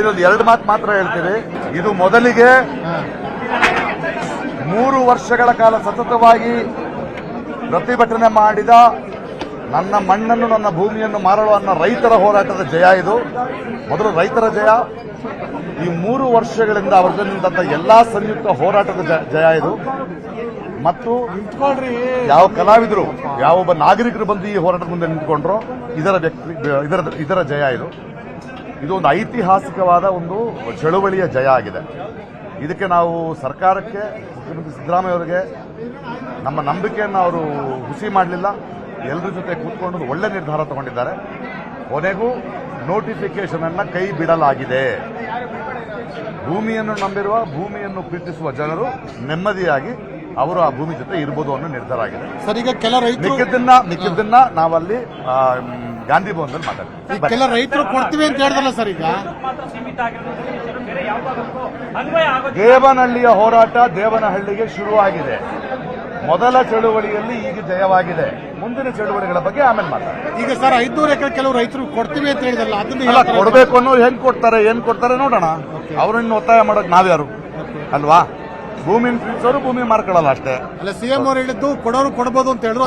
ನೋಡಿ, ಎರಡು ಮಾತು ಮಾತ್ರ ಹೇಳ್ತೀವಿ. ಇದು ಮೊದಲಿಗೆ 3 ವರ್ಷಗಳ ಕಾಲ ಸತತವಾಗಿ ಪ್ರತಿಭಟನೆ ಮಾಡಿದ ನನ್ನ ಮಣ್ಣನ್ನು ನನ್ನ ಭೂಮಿಯನ್ನು ಮಾರಲು ಅನ್ನೋ ರೈತರ ಹೋರಾಟದ ಜಯ ಇದು. ಮೊದಲು ರೈತರ ಜಯ. ಈ 3 ವರ್ಷಗಳಿಂದ ಅವರ ನಿಂತ ಎಲ್ಲಾ ಸಂಯುಕ್ತ ಹೋರಾಟದ ಜಯ ಇದು. ಮತ್ತು ಯಾವ ಕಲಾವಿದರು, ಯಾವೊಬ್ಬ ನಾಗರಿಕರು ಬಂದು ಈ ಹೋರಾಟದ ಮುಂದೆ ನಿಂತ್ಕೊಂಡ್ರೋ ಇದರ ಜಯ ಇದು. ಇದು ಒಂದು ಐತಿಹಾಸಿಕವಾದ ಒಂದು ಚಳುವಳಿಯ ಜಯ ಆಗಿದೆ. ಇದಕ್ಕೆ ನಾವು ಸರ್ಕಾರಕ್ಕೆ, ಮುಖ್ಯಮಂತ್ರಿ ಸಿದ್ದರಾಮಯ್ಯ ಅವರಿಗೆ ನಮ್ಮ ನಂಬಿಕೆಯನ್ನು ಅವರು ಹುಸಿ ಮಾಡಲಿಲ್ಲ. ಎಲ್ಲರ ಜೊತೆ ಕೂತ್ಕೊಂಡು ಒಳ್ಳೆ ನಿರ್ಧಾರ ತಗೊಂಡಿದ್ದಾರೆ. ಕೊನೆಗೂ ನೋಟಿಫಿಕೇಶನ್ ಅನ್ನ ಕೈ ಬಿಡಲಾಗಿದೆ. ಭೂಮಿಯನ್ನು ನಂಬಿರುವ, ಭೂಮಿಯನ್ನು ಪ್ರೀತಿಸುವ ಜನರು ನೆಮ್ಮದಿಯಾಗಿ ಅವರು ಆ ಭೂಮಿ ಜೊತೆ ಇರ್ಬೋದು ಅನ್ನೋ ನಿರ್ಧಾರ ಆಗಿದೆ. ಸರ್, ಈಗ ಕೆಲ ರೈತರು ಮಿಕ್ಕಿದ್ದನ್ನ ನಾವಲ್ಲಿ ಗಾಂಧಿ ಭವನದಲ್ಲಿ ಮಾತಾಡ್ತೀವಿ. ಕೆಲ ರೈತರು ಕೊಡ್ತೀವಿ ಅಂತ ಹೇಳಿದ್ರಲ್ಲ ಸರ್. ಈಗ ದೇವನಹಳ್ಳಿಯ ಹೋರಾಟ ದೇವನಹಳ್ಳಿಗೆ ಶುರುವಾಗಿದೆ. ಮೊದಲ ಚಳುವಳಿಯಲ್ಲಿ ಈಗ ಜಯವಾಗಿದೆ. ಮುಂದಿನ ಚಳುವಳಿಗಳ ಬಗ್ಗೆ ಆಮೇಲೆ ಮಾತಾಡ್ತೀವಿ. ಈಗ ಸರ್ 500 ಎಕರೆ ಕೆಲವು ರೈತರು ಕೊಡ್ತೀವಿ ಅಂತ ಹೇಳಿದ್ರಲ್ಲ, ಅದನ್ನ ಕೊಡಬೇಕು ಅನ್ನೋರು ಏನ್ ಕೊಡ್ತಾರೆ ನೋಡೋಣ. ಅವ್ರನ್ನ ಒತ್ತಾಯ ಮಾಡೋದು ನಾವ್ಯಾರು ಅಲ್ವಾ? ಭೂಮಿ ಪ್ರೀತಿಸೋರು ಭೂಮಿ ಮಾರ್ಕೊಳ್ಳಲ್ಲ ಅಷ್ಟೇ. ಅಲ್ಲ, ಸಿಎಂ ಅವರು ಹೇಳಿದ್ದು ಕೊಡೋರು ಕೊಡಬಹುದು ಅಂತ ಹೇಳಿದ್ರು.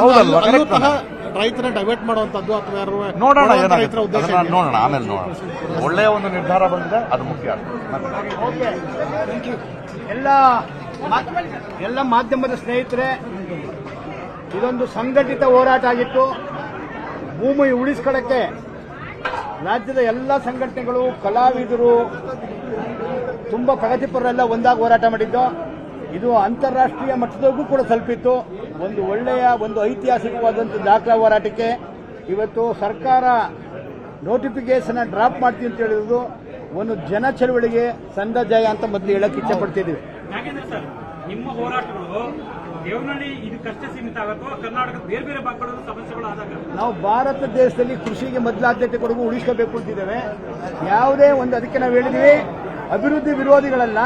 ರೈತರ ಡೈವರ್ಟ್ ಮಾಡುವಂತದ್ದು ಅಥವಾ ಯಾರು ನೋಡೋಣ, ನೋಡೋಣ ಆಮೇಲೆ ನೋಡೋಣ. ಒಳ್ಳೆಯ ಒಂದು ನಿರ್ಧಾರ ಬಂದಿದೆ, ಅದು ಮುಖ್ಯ. ಎಲ್ಲ ಮಾಧ್ಯಮದ ಸ್ನೇಹಿತರೆ, ಇದೊಂದು ಸಂಘಟಿತ ಹೋರಾಟ ಆಗಿತ್ತು. ಭೂಮಿ ಉಳಿಸ್ಕೊಳ್ಳಕ್ಕೆ ರಾಜ್ಯದ ಎಲ್ಲ ಸಂಘಟನೆಗಳು, ಕಲಾವಿದರು, ತುಂಬಾ ಪ್ರಗತಿಪರರೆಲ್ಲ ಒಂದಾಗಿ ಹೋರಾಟ ಮಾಡಿದ್ದು. ಇದು ಅಂತಾರಾಷ್ಟ್ರೀಯ ಮಟ್ಟದವರೆಗೂ ಕೂಡ ತಲುಪಿತ್ತು. ಒಂದು ಒಳ್ಳೆಯ, ಒಂದು ಐತಿಹಾಸಿಕವಾದಂಥ ದಾಖಲಾ ಹೋರಾಟಕ್ಕೆ ಇವತ್ತು ಸರ್ಕಾರ ನೋಟಿಫಿಕೇಶನ್ ಡ್ರಾಪ್ ಮಾಡ್ತೀವಿ ಅಂತ ಹೇಳಿರೋದು ಒಂದು ಜನ ಚಳವಳಿಗೆ ಸಂದ ಜಯ ಅಂತ ಮೊದಲು ಹೇಳಕ್ ಇಚ್ಛೆ ಪಡ್ತಿದ್ದೀವಿ. ನಿಮ್ಮ ಹೋರಾಟಗಳು ದೇವನಹಳ್ಳಿ ಇದಕ್ಕಷ್ಟೇ ಸೀಮಿತ ಆಗುತ್ತೋ ಕರ್ನಾಟಕದ ಬೇರೆ ಬೇರೆ ಭಾಗಗಳಲ್ಲಿ ಸಮಸ್ಯೆಗಳು ಆದಾಗ ನಾವು ಭಾರತ ದೇಶದಲ್ಲಿ ಕೃಷಿಗೆ ಮೊದಲ ಆದ್ಯತೆ ಕೊಡಬೇಕು, ಉಳಿಸ್ಕೋಬೇಕು ಅಂತಿದ್ದೇವೆ. ಯಾವುದೇ ಒಂದು, ಅದಕ್ಕೆ ನಾವು ಹೇಳಿದೀವಿ ಅಭಿವೃದ್ಧಿ ವಿರೋಧಿಗಳಲ್ಲ,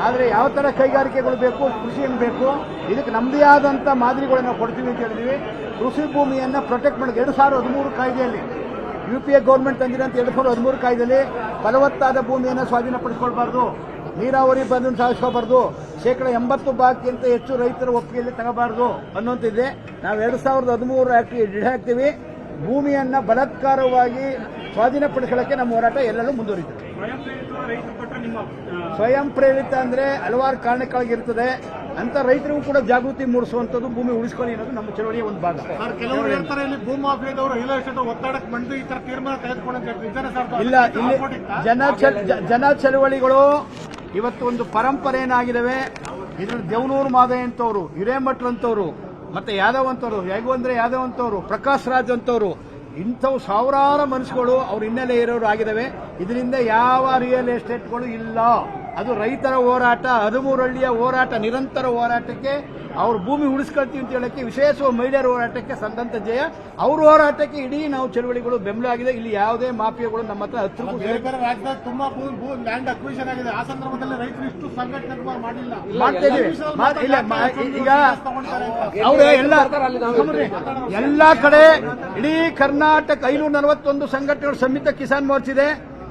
ಆದರೆ ಯಾವ ತರ ಕೈಗಾರಿಕೆಗಳು ಬೇಕು, ಕೃಷಿ ಏನು ಬೇಕು, ಇದಕ್ಕೆ ನಮ್ಮದೇ ಆದಂತ ಮಾದರಿಗಳನ್ನು ನಾವು ಕೊಡ್ತೀವಿ ಅಂತ ಹೇಳಿದೀವಿ. ಕೃಷಿ ಭೂಮಿಯನ್ನ ಪ್ರೊಟೆಕ್ಟ್ ಮಾಡೋದು 2013 ಕಾಯ್ದೆಯಲ್ಲಿ, UPA ಗೌರ್ಮೆಂಟ್ ತಂದಿರೋಂಥ 2013 ಕಾಯ್ದೆಯಲ್ಲಿ ಫಲವತ್ತಾದ ಭೂಮಿಯನ್ನು ಸ್ವಾಧೀನಪಡಿಸಿಕೊಳ್ಬಾರ್ದು, ನೀರಾವರಿ ಬಂಧನ ಸಾಧಿಸ್ಕೋಬಾರ್ದು, 80% ಹೆಚ್ಚು ರೈತರ ಒಪ್ಪಿಗೆಯಲ್ಲಿ ತಗೋಬಾರ್ದು ಅನ್ನೋಂತಿದೆ. ನಾವು 2013 ಹಾಕ್ತೀವಿ. ಭೂಮಿಯನ್ನ ಬಲಾತ್ಕಾರವಾಗಿ ಸ್ವಾಧೀನಪಡಿಸಲಿಕ್ಕೆ ನಮ್ಮ ಹೋರಾಟ ಎಲ್ಲರೂ ಮುಂದುವರಿತದೆ. ಸ್ವಯಂ ಪ್ರೇರಿತ ಅಂದ್ರೆ ಹಲವಾರು ಕಾರಣಕ್ಕಾಗಿರ್ತದೆ. ಅಂತ ರೈತರಿಗೂ ಕೂಡ ಜಾಗೃತಿ ಮೂಡಿಸುವಂತದ್ದು, ಭೂಮಿ ಉಳಿಸ್ಕೊಳ್ಳಿ ಅನ್ನೋದು ನಮ್ಮ ಚಳವಳಿಯ ಒಂದು ಭಾಗ. ಕೆಲವರು ಹೇಳ್ತಾರೆ ಇಲ್ಲಿ ಭೂಮಾಫಿಯಾದವರು ಒತ್ತಡಕ್ಕೆ ಬಂದು ಈ ತರ ತೀರ್ಮಾನ ತೆಗೆದುಕೊಂಡು ಇಲ್ಲ, ಇಲ್ಲಿ ಜನ ಚಳವಳಿಗಳು ಇವತ್ತು ಒಂದು ಪರಂಪರೆ ಏನಾಗಿದ್ದಾವೆ. ಇದ್ರಲ್ಲಿ ದೇವನೂರು ಮಾದಯ್ಯ ಅಂತವ್ರು, ಹಿರೇಮಠ್ ಅಂತವ್ರು, ಮತ್ತೆ ಯಾದವ್ ಅಂತವ್ರು, ಯಾದವ್ ಅಂತವ್ರು, ಪ್ರಕಾಶ್ ರಾಜ್ ಅಂತವ್ರು, ಇಂಥವು ಸಾವಿರಾರು ಮನಸ್ಸುಗಳು ಅವ್ರ ಹಿನ್ನೆಲೆ ಇರೋರು ಆಗಿದ್ದಾವೆ. ಇದರಿಂದ ಯಾವ ರಿಯಲ್ ಎಸ್ಟೇಟ್ಗಳು ಇಲ್ಲ. ಅದು ರೈತರ ಹೋರಾಟ, 13 ಹಳ್ಳಿಯ ಹೋರಾಟ, ನಿರಂತರ ಹೋರಾಟಕ್ಕೆ, ಅವ್ರ ಭೂಮಿ ಉಳಿಸ್ಕೊಳ್ತೀವಿ ಅಂತ ಹೇಳಕ್ಕೆ, ವಿಶೇಷವಾಗಿ ಮಹಿಳೆಯರ ಹೋರಾಟಕ್ಕೆ ಸಂದಂತ ಜಯ. ಅವ್ರ ಹೋರಾಟಕ್ಕೆ ಇಡೀ ನಾವು ಚಳವಳಿಗಳು ಬೆಂಬಲ ಆಗಿದೆ. ಇಲ್ಲಿ ಯಾವುದೇ ಮಾಫಿಯಾಗಳು ನಮ್ಮ ಹತ್ರ ರಾಜ್ಯದಲ್ಲಿ ತುಂಬಾ ಲ್ಯಾಂಡ್ ಅಕ್ವಿಷನ್ ಆಗಿದೆ. ಆ ಸಂದರ್ಭದಲ್ಲಿ ರೈತರು ಇಷ್ಟು ಸಂಘಟನೆ ಮಾಡಿಲ್ಲ. ಮಾಡ್ತಾ ಇದೀವಿ. ಈಗ ಅವರು ಎಲ್ಲಾ ಕಡೆ ಇಡೀ ಕರ್ನಾಟಕ 541 ಸಂಘಟನೆಗಳು ಸಂಯುಕ್ತ ಕಿಸಾನ್ ಮೋರ್ಚಾ ಇದೆ.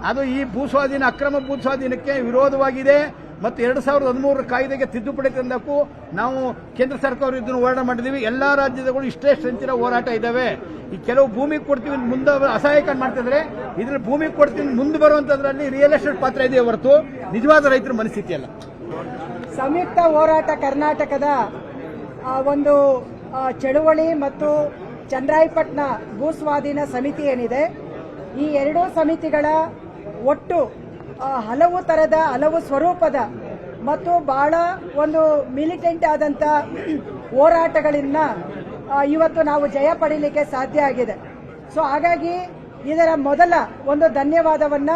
ಅದು ಈ ಭೂಸ್ವಾಧೀನ, ಅಕ್ರಮ ಭೂಸ್ವಾಧೀನಕ್ಕೆ ವಿರೋಧವಾಗಿದೆ. ಮತ್ತು 2013 ಕಾಯ್ದೆಗೆ ತಿದ್ದುಪಡಿ ತಂದಕ್ಕೂ ನಾವು ಕೇಂದ್ರ ಸರ್ಕಾರ ಇದನ್ನು ಹೋರಾಟ ಮಾಡಿದೀವಿ. ಎಲ್ಲಾ ರಾಜ್ಯದಗಳು ಇಷ್ಟೇ ಸಂಚಿನ ಹೋರಾಟ ಇದ್ದಾವೆ. ಈ ಕೆಲವು ಭೂಮಿ ಕೊಡ್ತೀವಿ ಮುಂದೆ ಅಸಹಾಯಕ ಮಾಡ್ತಿದ್ರೆ, ಇದ್ರಲ್ಲಿ ಭೂಮಿ ಕೊಡ್ತೀವಿ ಮುಂದೆ ಬರುವಂತದ್ರಲ್ಲಿ ರಿಯಲ್ ಎಸ್ಟೇಟ್ ಪಾತ್ರ ಇದೆಯೇ ಹೊರತು ನಿಜವಾದ ರೈತರ ಮನಸ್ಥಿತಿ ಅಲ್ಲ. ಸಂಯುಕ್ತ ಹೋರಾಟ ಕರ್ನಾಟಕದ ಒಂದು ಚಳುವಳಿ ಮತ್ತು ಚನ್ನರಾಯಪಟ್ಟಣ ಭೂಸ್ವಾಧೀನ ಸಮಿತಿ ಏನಿದೆ, ಈ ಎರಡೂ ಸಮಿತಿಗಳ ಒಟ್ಟು ಹಲವು ತರದ, ಹಲವು ಸ್ವರೂಪದ ಮತ್ತು ಬಹಳ ಒಂದು ಮಿಲಿಟೆಂಟ್ ಆದಂತ ಹೋರಾಟಗಳಿಂದ ಇವತ್ತು ನಾವು ಜಯ ಪಡೀಲಿಕ್ಕೆ ಸಾಧ್ಯ ಆಗಿದೆ. ಸೊ ಹಾಗಾಗಿ ಇದರ ಮೊದಲ ಒಂದು ಧನ್ಯವಾದವನ್ನ,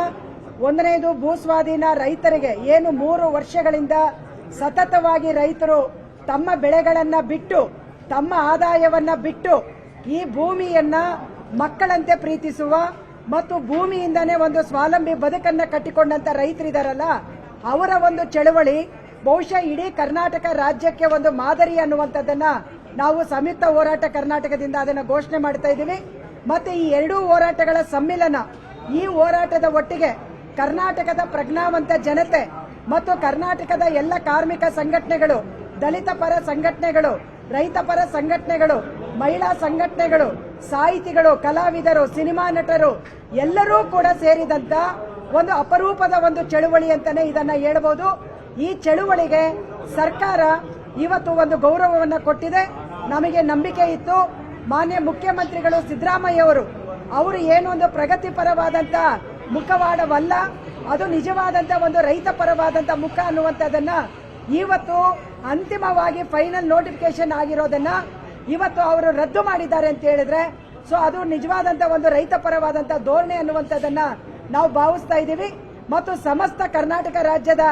ಒಂದನೇದು ಭೂಸ್ವಾಧೀನ ರೈತರಿಗೆ, ಏನು 3 ವರ್ಷಗಳಿಂದ ಸತತವಾಗಿ ರೈತರು ತಮ್ಮ ಬೆಳೆಗಳನ್ನ ಬಿಟ್ಟು, ತಮ್ಮ ಆದಾಯವನ್ನ ಬಿಟ್ಟು ಈ ಭೂಮಿಯನ್ನ ಮಕ್ಕಳಂತೆ ಪ್ರೀತಿಸುವ ಮತ್ತು ಭೂಮಿಯಿಂದನೇ ಒಂದು ಸ್ವಾವಲಂಬಿ ಬದುಕನ್ನ ಕಟ್ಟಿಕೊಂಡಂತ ರೈತರಿದಾರಲ್ಲ, ಅವರ ಒಂದು ಚಳವಳಿ ಬಹುಶಃ ಇಡೀ ಕರ್ನಾಟಕ ರಾಜ್ಯಕ್ಕೆ ಒಂದು ಮಾದರಿ ಅನ್ನುವಂಥದ್ದನ್ನ ನಾವು ಸಂಯುಕ್ತ ಹೋರಾಟ ಕರ್ನಾಟಕದಿಂದ ಅದನ್ನ ಘೋಷಣೆ ಮಾಡ್ತಾ ಇದ್ದೀವಿ. ಮತ್ತೆ ಈ ಎರಡೂ ಹೋರಾಟಗಳ ಸಮ್ಮಿಲನ, ಈ ಹೋರಾಟದ ಒಟ್ಟಿಗೆ ಕರ್ನಾಟಕದ ಪ್ರಜ್ಞಾವಂತ ಜನತೆ ಮತ್ತು ಕರ್ನಾಟಕದ ಎಲ್ಲ ಕಾರ್ಮಿಕ ಸಂಘಟನೆಗಳು, ದಲಿತ ಪರ ಸಂಘಟನೆಗಳು, ರೈತ ಪರ ಸಂಘಟನೆಗಳು, ಮಹಿಳಾ ಸಂಘಟನೆಗಳು, ಸಾಹಿತಿಗಳು, ಕಲಾವಿದರು, ಸಿನಿಮಾ ನಟರು ಎಲ್ಲರೂ ಕೂಡ ಸೇರಿದಂತ ಒಂದು ಅಪರೂಪದ ಒಂದು ಚಳುವಳಿ ಅಂತಾನೆ ಇದನ್ನ ಹೇಳಬಹುದು. ಈ ಚಳುವಳಿಗೆ ಸರ್ಕಾರ ಇವತ್ತು ಒಂದು ಗೌರವವನ್ನು ಕೊಟ್ಟಿದೆ. ನಮಗೆ ನಂಬಿಕೆ ಇತ್ತು ಮಾನ್ಯ ಮುಖ್ಯಮಂತ್ರಿಗಳು ಸಿದ್ದರಾಮಯ್ಯ ಅವರು ಏನೊಂದು ಪ್ರಗತಿಪರವಾದಂತ ಮುಖವಾಡವಲ್ಲ, ಅದು ನಿಜವಾದಂತ ಒಂದು ರೈತ ಪರವಾದಂತ ಮುಖ ಅನ್ನುವಂಥದ್ದನ್ನ ಇವತ್ತು ಅಂತಿಮವಾಗಿ ಫೈನಲ್ ನೋಟಿಫಿಕೇಶನ್ ಆಗಿರೋದನ್ನ ಇವತ್ತು ಅವರು ರದ್ದು ಮಾಡಿದ್ದಾರೆ ಅಂತ ಹೇಳಿದ್ರೆ, ಸೊ ಅದು ನಿಜವಾದಂತ ಒಂದು ರೈತ ಪರವಾದಂತ ಧೋರಣೆ ಅನ್ನುವಂಥದ್ದನ್ನ ನಾವು ಭಾವಿಸ್ತಾ ಇದ್ದೀವಿ. ಮತ್ತು ಸಮಸ್ತ ಕರ್ನಾಟಕ ರಾಜ್ಯದ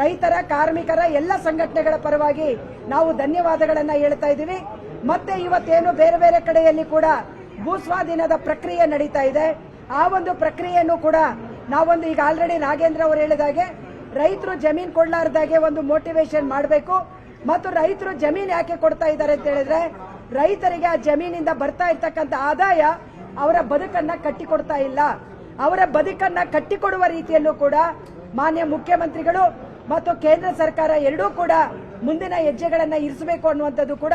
ರೈತರ, ಕಾರ್ಮಿಕರ ಎಲ್ಲ ಸಂಘಟನೆಗಳ ಪರವಾಗಿ ನಾವು ಧನ್ಯವಾದಗಳನ್ನ ಹೇಳ್ತಾ ಇದ್ದೀವಿ. ಮತ್ತೆ ಇವತ್ತೇನು ಬೇರೆ ಬೇರೆ ಕಡೆಯಲ್ಲಿ ಕೂಡ ಭೂಸ್ವಾಧೀನದ ಪ್ರಕ್ರಿಯೆ ನಡೀತಾ ಇದೆ, ಆ ಒಂದು ಪ್ರಕ್ರಿಯೆಯನ್ನು ಕೂಡ ನಾವೊಂದು ಈಗ ಆಲ್ರೆಡಿ ನಾಗೇಂದ್ರ ಅವರು ಹೇಳಿದಾಗೆ ರೈತರು ಜಮೀನು ಕೊಡ್ಲಾರ್ದಾಗೆ ಒಂದು ಮೋಟಿವೇಶನ್ ಮಾಡಬೇಕು. ಮತ್ತು ರೈತರು ಜಮೀನು ಯಾಕೆ ಕೊಡ್ತಾ ಇದ್ದಾರೆ ಅಂತ ಹೇಳಿದ್ರೆ, ರೈತರಿಗೆ ಆ ಜಮೀನಿಂದ ಬರ್ತಾ ಇರ್ತಕ್ಕಂಥ ಆದಾಯ ಅವರ ಬದುಕನ್ನ ಕಟ್ಟಿಕೊಡ್ತಾ ಇಲ್ಲ. ಅವರ ಬದುಕನ್ನ ಕಟ್ಟಿಕೊಡುವ ರೀತಿಯಲ್ಲೂ ಕೂಡ ಮಾನ್ಯ ಮುಖ್ಯಮಂತ್ರಿಗಳು ಮತ್ತು ಕೇಂದ್ರ ಸರ್ಕಾರ ಎರಡೂ ಕೂಡ ಮುಂದಿನ ಹೆಜ್ಜೆಗಳನ್ನ ಇರಿಸಬೇಕು ಅನ್ನುವಂಥದ್ದು ಕೂಡ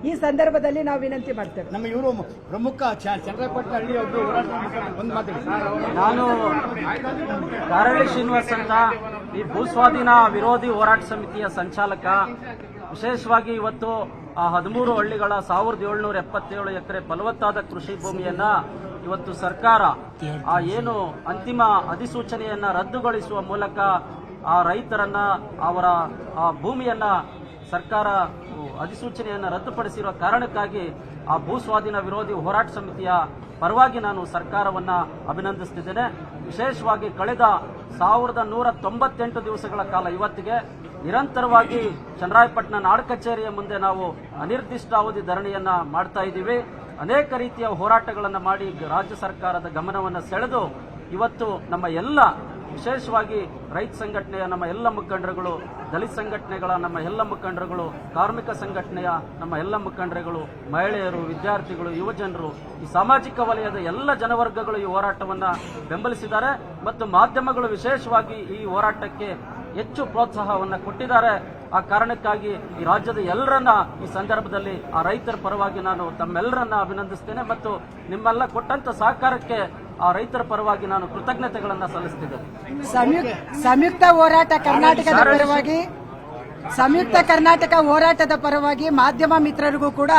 ಈ ಸಂದರ್ಭದಲ್ಲಿ ನಾವು ವಿನಂತಿ ಮಾಡ್ತೇವೆ. ನಮ್ಮ ಇವರು ಪ್ರಮುಖ ಚಂದ್ರಪಟ್ಟಣ ಹಳ್ಳಿ ಒಬ್ಬರು ಒಂದು ಮಾತಾಡಿ. ನಾನು ಕಾರಳ್ಳಿ ಶ್ರೀನಿವಾಸ್ ಅಂತ ಈ ಭೂಸ್ವಾಧೀನ ವಿರೋಧಿ ಹೋರಾಟ ಸಮಿತಿಯ ಸಂಚಾಲಕ. ವಿಶೇಷವಾಗಿ ಇವತ್ತು 13 ಹಳ್ಳಿಗಳ 1777 ಎಕರೆ ಫಲವತ್ತಾದ ಕೃಷಿ ಭೂಮಿಯನ್ನ ಇವತ್ತು ಸರ್ಕಾರ ಏನು ಅಂತಿಮ ಅಧಿಸೂಚನೆಯನ್ನ ರದ್ದುಗೊಳಿಸುವ ಮೂಲಕ ಆ ರೈತರನ್ನ ಅವರ ಭೂಮಿಯನ್ನ ಸರ್ಕಾರ ಅಧಿಸೂಚನೆಯನ್ನು ರದ್ದುಪಡಿಸಿರುವ ಕಾರಣಕ್ಕಾಗಿ ಆ ಭೂಸ್ವಾಧೀನ ವಿರೋಧಿ ಹೋರಾಟ ಸಮಿತಿಯ ಪರವಾಗಿ ನಾನು ಸರ್ಕಾರವನ್ನ ಅಭಿನಂದಿಸುತ್ತಿದ್ದೇನೆ. ವಿಶೇಷವಾಗಿ ಕಳೆದ 1198 ದಿವಸಗಳ ಕಾಲ ಇವತ್ತಿಗೆ ನಿರಂತರವಾಗಿ ಚನ್ನರಾಯಪಟ್ಟಣ ನಾಡ ಕಚೇರಿಯ ಮುಂದೆ ನಾವು ಅನಿರ್ದಿಷ್ಟಾವಧಿ ಧರಣಿಯನ್ನ ಮಾಡ್ತಾ ಇದ್ದೀವಿ. ಅನೇಕ ರೀತಿಯ ಹೋರಾಟಗಳನ್ನು ಮಾಡಿ ರಾಜ್ಯ ಸರ್ಕಾರದ ಗಮನವನ್ನು ಸೆಳೆದು ಇವತ್ತು ನಮ್ಮ ಎಲ್ಲ ವಿಶೇಷವಾಗಿ ರೈತ ಸಂಘಟನೆಯ ನಮ್ಮ ಎಲ್ಲ ಮುಖಂಡರುಗಳು, ದಲಿತ ಸಂಘಟನೆಗಳ ನಮ್ಮ ಎಲ್ಲ ಮುಖಂಡರುಗಳು, ಕಾರ್ಮಿಕ ಸಂಘಟನೆಯ ನಮ್ಮ ಎಲ್ಲ ಮುಖಂಡರುಗಳು, ಮಹಿಳೆಯರು, ವಿದ್ಯಾರ್ಥಿಗಳು, ಯುವಜನರು, ಈ ಸಾಮಾಜಿಕ ವಲಯದ ಎಲ್ಲ ಜನವರ್ಗಗಳು ಈ ಹೋರಾಟವನ್ನು ಬೆಂಬಲಿಸಿದ್ದಾರೆ. ಮತ್ತು ಮಾಧ್ಯಮಗಳು ವಿಶೇಷವಾಗಿ ಈ ಹೋರಾಟಕ್ಕೆ ಹೆಚ್ಚು ಪ್ರೋತ್ಸಾಹವನ್ನು ಕೊಟ್ಟಿದ್ದಾರೆ. ಆ ಕಾರಣಕ್ಕಾಗಿ ಈ ರಾಜ್ಯದ ಎಲ್ಲರನ್ನ ಈ ಸಂದರ್ಭದಲ್ಲಿ ಆ ರೈತರ ಪರವಾಗಿ ನಾನು ತಮ್ಮೆಲ್ಲರನ್ನ ಅಭಿನಂದಿಸ್ತೇನೆ ಮತ್ತು ನಿಮ್ಮೆಲ್ಲ ಕೊಟ್ಟಂತ ಸಹಕಾರಕ್ಕೆ ಆ ರೈತರ ಪರವಾಗಿ ನಾನು ಕೃತಜ್ಞತೆಗಳನ್ನು ಸಲ್ಲಿಸುತ್ತಿದ್ದೇನೆ. ಸಂಯುಕ್ತ ಹೋರಾಟ ಕರ್ನಾಟಕದ ಪರವಾಗಿ, ಸಂಯುಕ್ತ ಕರ್ನಾಟಕ ಹೋರಾಟದ ಪರವಾಗಿ ಮಾಧ್ಯಮ ಮಿತ್ರರಿಗೂ ಕೂಡ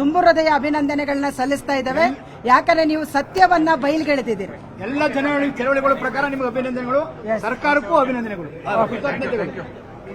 ತುಂಬು ಹೃದಯ ಅಭಿನಂದನೆಗಳನ್ನ ಸಲ್ಲಿಸ್ತಾ ಇದ್ದೇವೆ. ಯಾಕಂದ್ರೆ ನೀವು ಸತ್ಯವನ್ನ ಬಯಲ್ಗೆಳೆದಿದ್ದೀರಿ. ಎಲ್ಲ ಚಳವಳಿಗಳ ಪ್ರಕಾರ ನಿಮಗೆ ಅಭಿನಂದನೆಗಳು, ಸರ್ಕಾರಕ್ಕೂ ಅಭಿನಂದನೆಗಳು, ಕೃತಜ್ಞತೆಗಳು.